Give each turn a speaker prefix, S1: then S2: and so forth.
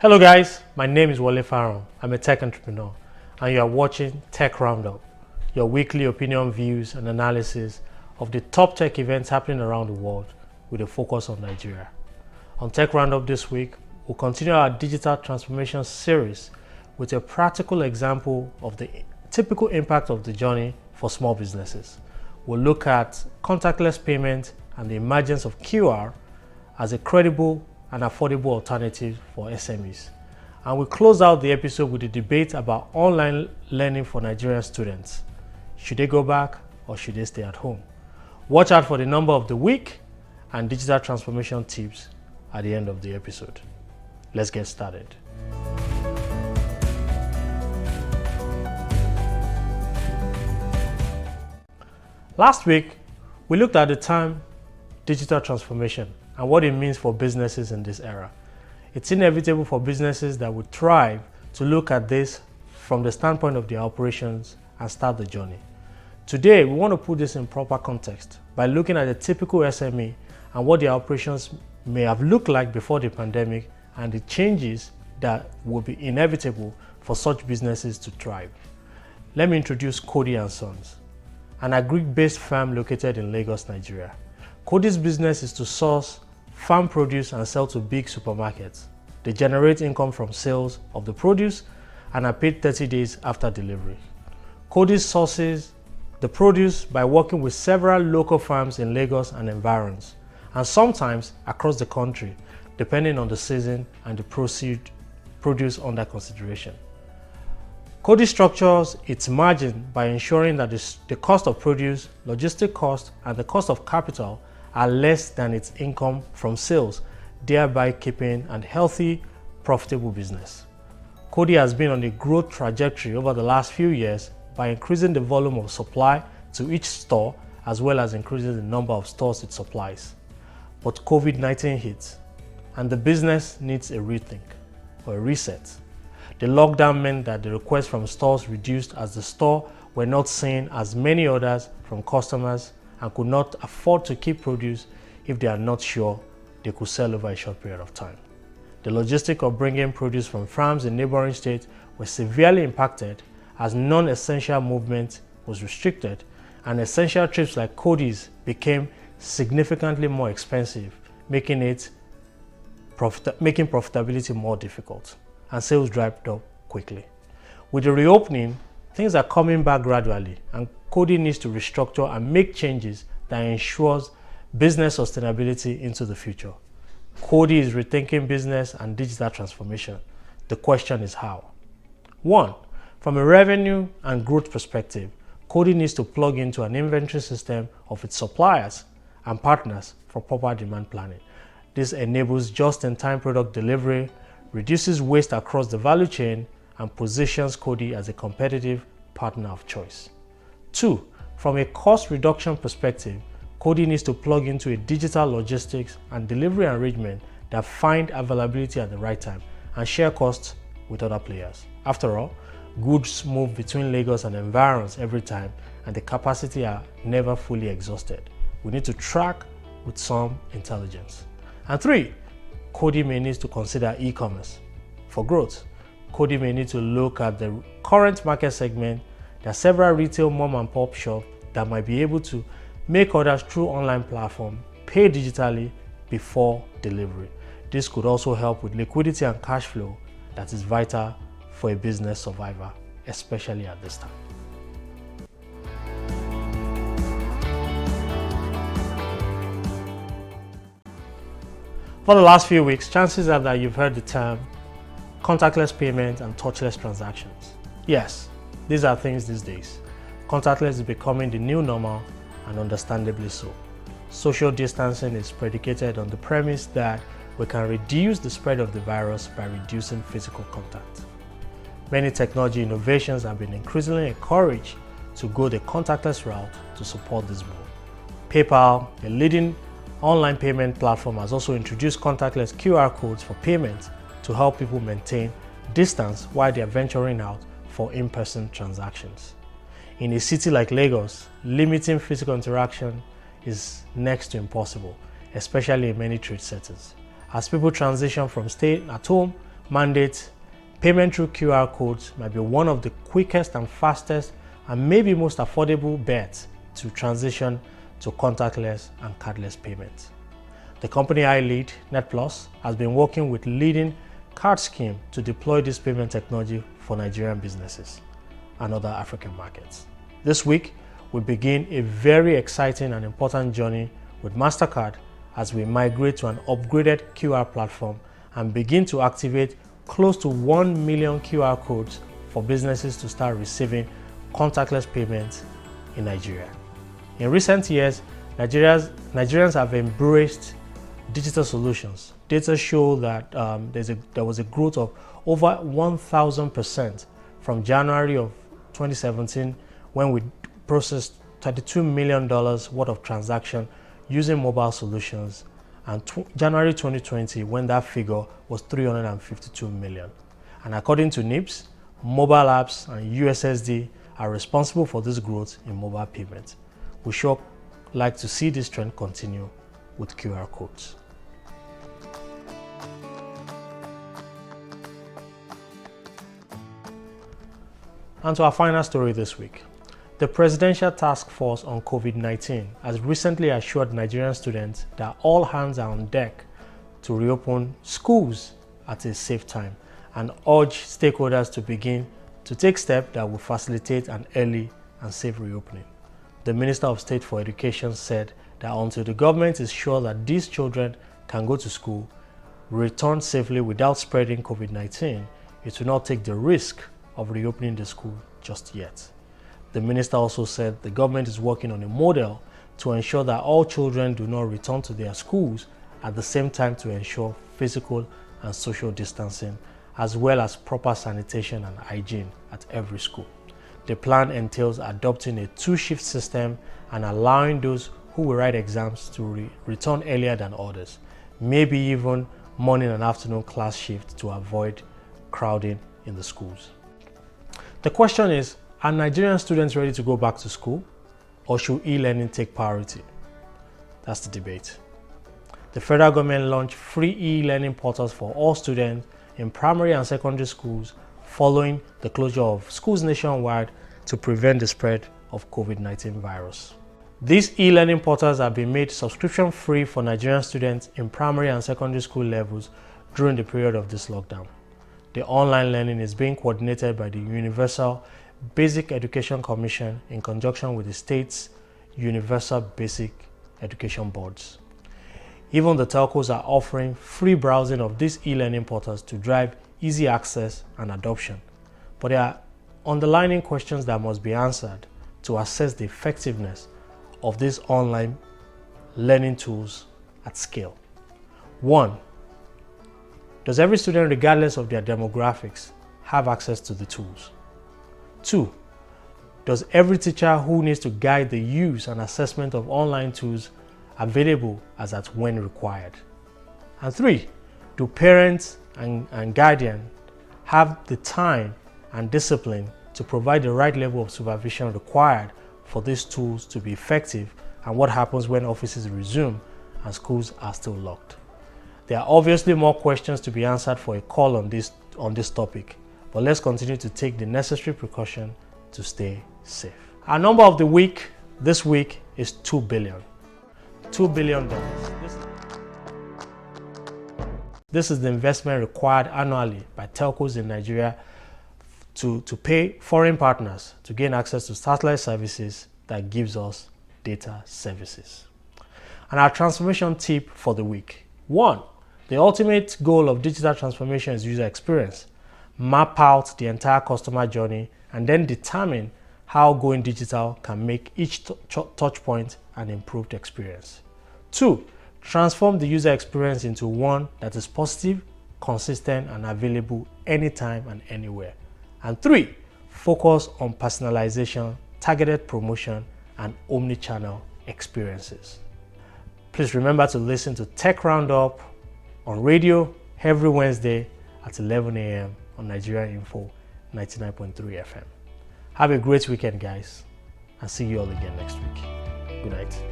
S1: Hello guys, my name is Wale Farron. I'm a tech entrepreneur and you are watching Tech RoundUp, your weekly opinion, views and analysis of the top tech events happening around the world with a focus on Nigeria. On Tech RoundUp this week, we'll continue our digital transformation series with a practical example of the typical impact of the journey for small businesses. We'll look at contactless payment and the emergence of QR as a credible and affordable alternative for SMEs. And we close out the episode with a debate about online learning for Nigerian students. Should they go back or should they stay at home? Watch out for the number of the week and digital transformation tips at the end of the episode. Let's get started. Last week, we looked at the term digital transformation and what it means for businesses in this era. It's inevitable for businesses that would thrive to look at this from the standpoint of their operations and start the journey. Today, we want to put this in proper context by looking at a typical SME and what their operations may have looked like before the pandemic and the changes that will be inevitable for such businesses to thrive. Let me introduce Cody & Sons, an agri-based firm located in Lagos, Nigeria. Cody's business is to source farm produce and sell to big supermarkets. They generate income from sales of the produce and are paid 30 days after delivery. Cody sources the produce by working with several local farms in Lagos and environs, and sometimes across the country, depending on the season and the produce under consideration. Cody structures its margin by ensuring that the cost of produce, logistic cost, and the cost of capital are less than its income from sales, thereby keeping a healthy, profitable business. Cody has been on a growth trajectory over the last few years by increasing the volume of supply to each store as well as increasing the number of stores it supplies. But COVID-19 hits and the business needs a rethink or a reset. The lockdown meant that the requests from stores reduced as the store were not seeing as many orders from customers and could not afford to keep produce if they are not sure they could sell over a short period of time. The logistics of bringing produce from farms in neighboring states were severely impacted as non-essential movement was restricted and essential trips like Cody's became significantly more expensive, making profitability more difficult, and sales dried up quickly. With the reopening, things are coming back gradually and Cody needs to restructure and make changes that ensures business sustainability into the future. Cody is rethinking business and digital transformation. The question is how? 1. From a revenue and growth perspective, Cody needs to plug into an inventory system of its suppliers and partners for proper demand planning. This enables just-in-time product delivery, reduces waste across the value chain, and positions Cody as a competitive partner of choice. 2. From a cost reduction perspective, Cody needs to plug into a digital logistics and delivery arrangement that find availability at the right time and share costs with other players. After all, goods move between Lagos and environs every time and the capacity are never fully exhausted. We need to track with some intelligence. And 3. Cody may need to consider e-commerce. For growth, Cody may need to look at the current market segment. There are several retail mom and pop shops that might be able to make orders through online platform, pay digitally before delivery. This could also help with liquidity and cash flow that is vital for a business survivor, especially at this time. For the last few weeks, chances are that you've heard the term contactless payment and touchless transactions. Yes, these are things these days. Contactless is becoming the new normal and understandably so. Social distancing is predicated on the premise that we can reduce the spread of the virus by reducing physical contact. Many technology innovations have been increasingly encouraged to go the contactless route to support this goal. PayPal, a leading online payment platform, has also introduced contactless QR codes for payment to help people maintain distance while they are venturing out for in-person transactions. In a city like Lagos, limiting physical interaction is next to impossible, especially in many trade settings. As people transition from staying at home mandates, payment through QR codes might be one of the quickest and fastest and maybe most affordable bets to transition to contactless and cardless payments. The company I lead, NetPlus, has been working with leading card scheme to deploy this payment technology for Nigerian businesses and other African markets. This week, we begin a very exciting and important journey with MasterCard as we migrate to an upgraded QR platform and begin to activate close to 1 million QR codes for businesses to start receiving contactless payments in Nigeria. In recent years, Nigerians have embraced digital solutions. Data show that there was a growth of over 1,000% from January of 2017 when we processed $32 million worth of transactions using mobile solutions, and January 2020 when that figure was 352 million. And according to NIPS, mobile apps and USSD are responsible for this growth in mobile payments. We sure like to see this trend continue with QR codes. And to our final story this week. The Presidential Task Force on COVID-19 has recently assured Nigerian students that all hands are on deck to reopen schools at a safe time and urge stakeholders to begin to take steps that will facilitate an early and safe reopening. The Minister of State for Education said that until the government is sure that these children can go to school, return safely without spreading COVID-19, it will not take the risk of reopening the school just yet. The minister also said the government is working on a model to ensure that all children do not return to their schools at the same time to ensure physical and social distancing, as well as proper sanitation and hygiene at every school. The plan entails adopting a two-shift system and allowing those who will write exams to return earlier than others, maybe even morning and afternoon class shift to avoid crowding in the schools. The question is, are Nigerian students ready to go back to school, or should e-learning take priority? That's the debate. The federal government launched free e-learning portals for all students in primary and secondary schools following the closure of schools nationwide to prevent the spread of COVID-19 virus. These e-learning portals have been made subscription-free for Nigerian students in primary and secondary school levels during the period of this lockdown. The online learning is being coordinated by the Universal Basic Education Commission in conjunction with the state's Universal Basic Education Boards. Even the telcos are offering free browsing of these e-learning portals to drive easy access and adoption. But there are underlying questions that must be answered to assess the effectiveness of these online learning tools at scale. 1. Does every student, regardless of their demographics, have access to the tools? 2. Does every teacher who needs to guide the use and assessment of online tools available as at when required? And 3. Do parents and guardians have the time and discipline to provide the right level of supervision required for these tools to be effective, and what happens when offices resume and schools are still locked? There are obviously more questions to be answered for a call on this topic, but let's continue to take the necessary precaution to stay safe. Our number of the week this week is 2 billion. $2 billion. This is the investment required annually by telcos in Nigeria to pay foreign partners to gain access to satellite services that gives us data services. And our transformation tip for the week. 1. The ultimate goal of digital transformation is user experience. Map out the entire customer journey and then determine how going digital can make each touch point an improved experience. 2. Transform the user experience into one that is positive, consistent, and available anytime and anywhere. And 3. Focus on personalization, targeted promotion, and omni-channel experiences. Please remember to listen to Tech RoundUp on radio every Wednesday at 11 a.m. on Nigerian Info 99.3 FM. Have a great weekend, guys, and see you all again next week. Good night.